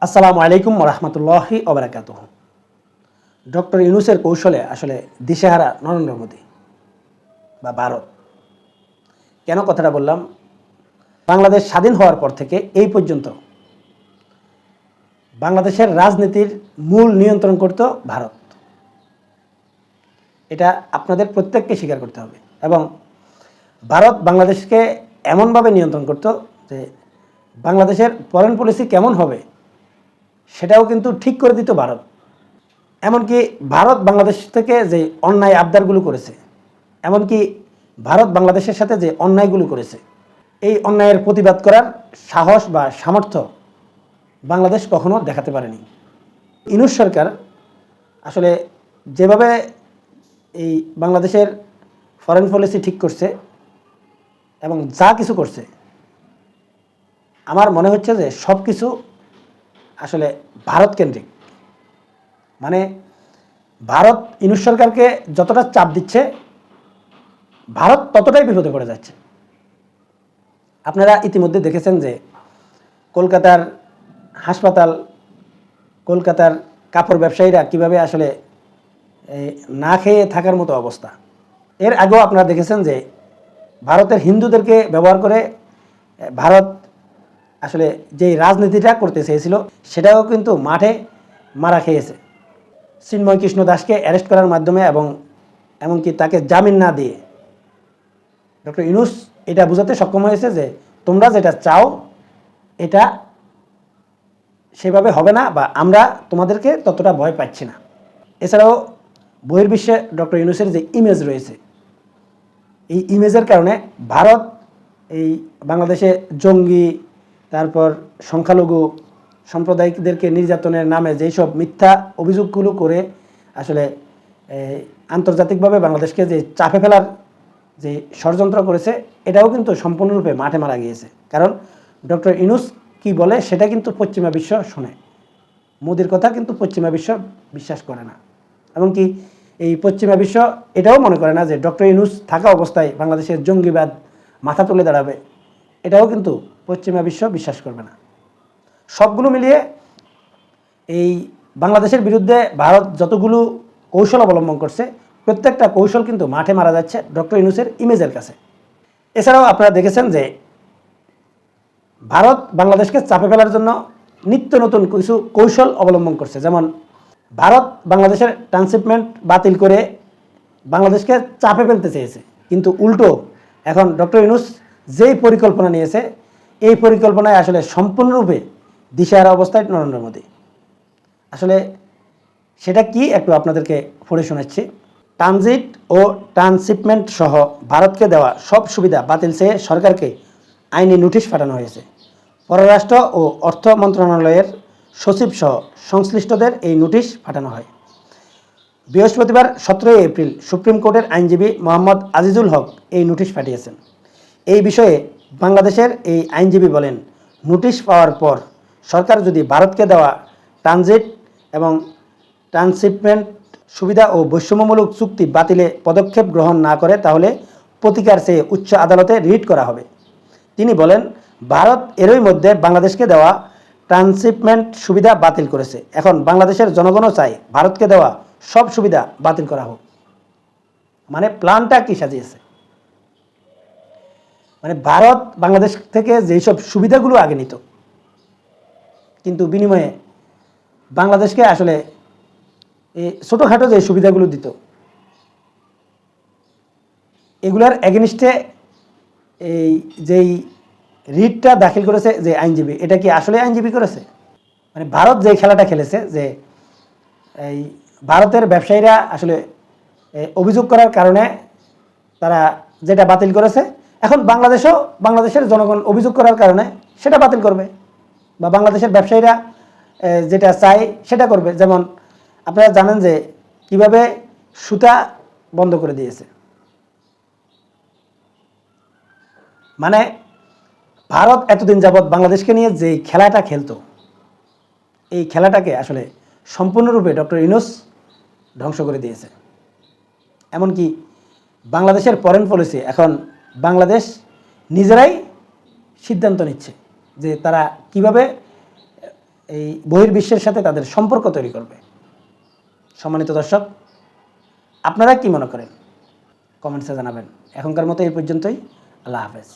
আসসালামু আলাইকুম রহমতুল্লাহি ওবারাকাতুহু। ডক্টর ইউনূসের কৌশলে আসলে দিশেহারা নরেন্দ্র মোদী বা ভারত। কেন কথাটা বললাম? বাংলাদেশ স্বাধীন হওয়ার পর থেকে এই পর্যন্ত বাংলাদেশের রাজনীতির মূল নিয়ন্ত্রণ করত ভারত। এটা আপনাদের প্রত্যেককে স্বীকার করতে হবে। এবং ভারত বাংলাদেশকে এমনভাবে নিয়ন্ত্রণ করত যে বাংলাদেশের ফরেন পলিসি কেমন হবে সেটাও কিন্তু ঠিক করে দিত ভারত। এমনকি ভারত বাংলাদেশ থেকে যে অন্যায় আবদারগুলো করেছে, এমনকি ভারত বাংলাদেশের সাথে যে অন্যায়গুলো করেছে, এই অন্যায়ের প্রতিবাদ করার সাহস বা সামর্থ্য বাংলাদেশ কখনো দেখাতে পারেনি। ইউনূস সরকার আসলে যেভাবে এই বাংলাদেশের ফরেন পলিসি ঠিক করছে এবং যা কিছু করছে, আমার মনে হচ্ছে যে সব কিছু আসলে ভারত কেন্দ্রিক। মানে ভারত ইউনূস সরকারকে যতটা চাপ দিচ্ছে, ভারত ততটাই বিপদে পড়ে যাচ্ছে। আপনারা ইতিমধ্যে দেখেছেন যে কলকাতার হাসপাতাল, কলকাতার কাপড় ব্যবসায়ীরা কিভাবে আসলে না খেয়ে থাকার মতো অবস্থা। এর আগেও আপনারা দেখেছেন যে ভারতের হিন্দুদেরকে ব্যবহার করে ভারত আসলে যেই রাজনীতিটা করতে চেয়েছিল সেটাও কিন্তু মাঠে মারা খেয়েছে। চিন্ময় কৃষ্ণ দাসকে অ্যারেস্ট করার মাধ্যমে এবং এমনকি তাকে জামিন না দিয়ে ডক্টর ইউনূস এটা বোঝাতে সক্ষম হয়েছে যে তোমরা যেটা চাও এটা সেভাবে হবে না, বা আমরা তোমাদেরকে ততটা ভয় পাচ্ছি না। এছাড়াও বহির্বিশ্বে ডক্টর ইউনূসের যে ইমেজ রয়েছে, এই ইমেজের কারণে ভারত এই বাংলাদেশে জঙ্গি, তারপর সংখ্যালঘু সাম্প্রদায়িকদেরকে নির্যাতনের নামে যেই সব মিথ্যা অভিযোগগুলো করে আসলে আন্তর্জাতিকভাবে বাংলাদেশকে যে চাপে ফেলার যে ষড়যন্ত্র করেছে, এটাও কিন্তু সম্পূর্ণরূপে মাঠে মারা গিয়েছে। কারণ ডক্টর ইউনূস কি বলে সেটা কিন্তু পশ্চিমা বিশ্ব শোনে, মোদির কথা কিন্তু পশ্চিমা বিশ্ব বিশ্বাস করে না। এমনকি এই পশ্চিমা বিশ্ব এটাও মনে করে না যে ডক্টর ইউনূস থাকা অবস্থায় বাংলাদেশের জঙ্গিবাদ মাথা তুলে দাঁড়াবে, এটাও কিন্তু পশ্চিমা বিশ্ব বিশ্বাস করবে না। সবগুলো মিলিয়ে এই বাংলাদেশের বিরুদ্ধে ভারত যতগুলো কৌশল অবলম্বন করছে, প্রত্যেকটা কৌশল কিন্তু মাঠে মারা যাচ্ছে ডক্টর ইউনূসের ইমেজের কাছে। এছাড়াও আপনারা দেখেছেন যে ভারত বাংলাদেশকে চাপে ফেলার জন্য নিত্য নতুন কিছু কৌশল অবলম্বন করছে। যেমন ভারত বাংলাদেশের ট্রান্সশিপমেন্ট বাতিল করে বাংলাদেশকে চাপে ফেলতে চেয়েছে, কিন্তু উল্টো এখন ডক্টর ইউনূস যেই পরিকল্পনা নিয়েছে, এই পরিকল্পনায় আসলে সম্পূর্ণরূপে দিশেহারা অবস্থায় নরেন্দ্র মোদী। আসলে সেটা কি একটু আপনাদেরকে পড়ে শোনাচ্ছি। ট্রানজিট ও ট্রান্সশিপমেন্ট সহ ভারতকে দেওয়া সব সুবিধা বাতিল চেয়ে সরকারকে আইনি নোটিশ পাঠানো হয়েছে। পররাষ্ট্র ও অর্থ মন্ত্রণালয়ের সচিব সহ সংশ্লিষ্টদের এই নোটিশ পাঠানো হয়। বৃহস্পতিবার 17 এপ্রিল সুপ্রিম কোর্টের আইনজীবী মোহাম্মদ আজিজুল হক এই নোটিশ পাঠিয়েছেন। এই বিষয়ে বাংলাদেশের এই আইনজীবী বলেন, নোটিশ পাওয়ার পর সরকার যদি ভারতকে দেওয়া ট্রানজিট এবং ট্রান্সশিপমেন্ট সুবিধা ও বৈষম্যমূলক চুক্তি বাতিলে পদক্ষেপ গ্রহণ না করে তাহলে প্রতিকার চেয়ে উচ্চ আদালতে রিট করা হবে। তিনি বলেন, ভারত এরই মধ্যে বাংলাদেশকে দেওয়া ট্রান্সশিপমেন্ট সুবিধা বাতিল করেছে। এখন বাংলাদেশের জনগণও চায় ভারতকে দেওয়া সব সুবিধা বাতিল করা হোক। মানে প্ল্যানটা কি সাজিয়েছে? মানে ভারত বাংলাদেশ থেকে যেই সব সুবিধাগুলো আগে নিত, কিন্তু বিনিময়ে বাংলাদেশকে আসলে এই ছোটোখাটো যে সুবিধাগুলো দিত, এগুলার এগেনিস্টে এই যেই রিটটা দাখিল করেছে যে আইনজীবী, এটা কি আসলে আইনজীবী করেছে? মানে ভারত যে খেলাটা খেলেছে যে এই ভারতের ব্যবসায়ীরা আসলে অভিযোগ করার কারণে তারা যেটা বাতিল করেছে, এখন বাংলাদেশের জনগণ অভিযোগ করার কারণে সেটা বাতিল করবে, বা বাংলাদেশের ব্যবসায়ীরা যেটা চায় সেটা করবে। যেমন আপনারা জানেন যে কিভাবে সুতা বন্ধ করে দিয়েছে। মানে ভারত এতদিন যাবৎ বাংলাদেশকে নিয়ে যে খেলাটা খেলতো, এই খেলাটাকে আসলে সম্পূর্ণরূপে ডক্টর ইউনূস ধ্বংস করে দিয়েছে। এমনকি বাংলাদেশের ফরেন পলিসি এখন বাংলাদেশ নিজেরাই সিদ্ধান্ত নিচ্ছে যে তারা কিভাবে এই বহির্বিশ্বের সাথে তাদের সম্পর্ক তৈরি করবে। সম্মানিত দর্শক, আপনারা কি মনে করেন কমেন্টসে জানাবেন। এখনকার মতো এই পর্যন্তই। আল্লাহ হাফেজ।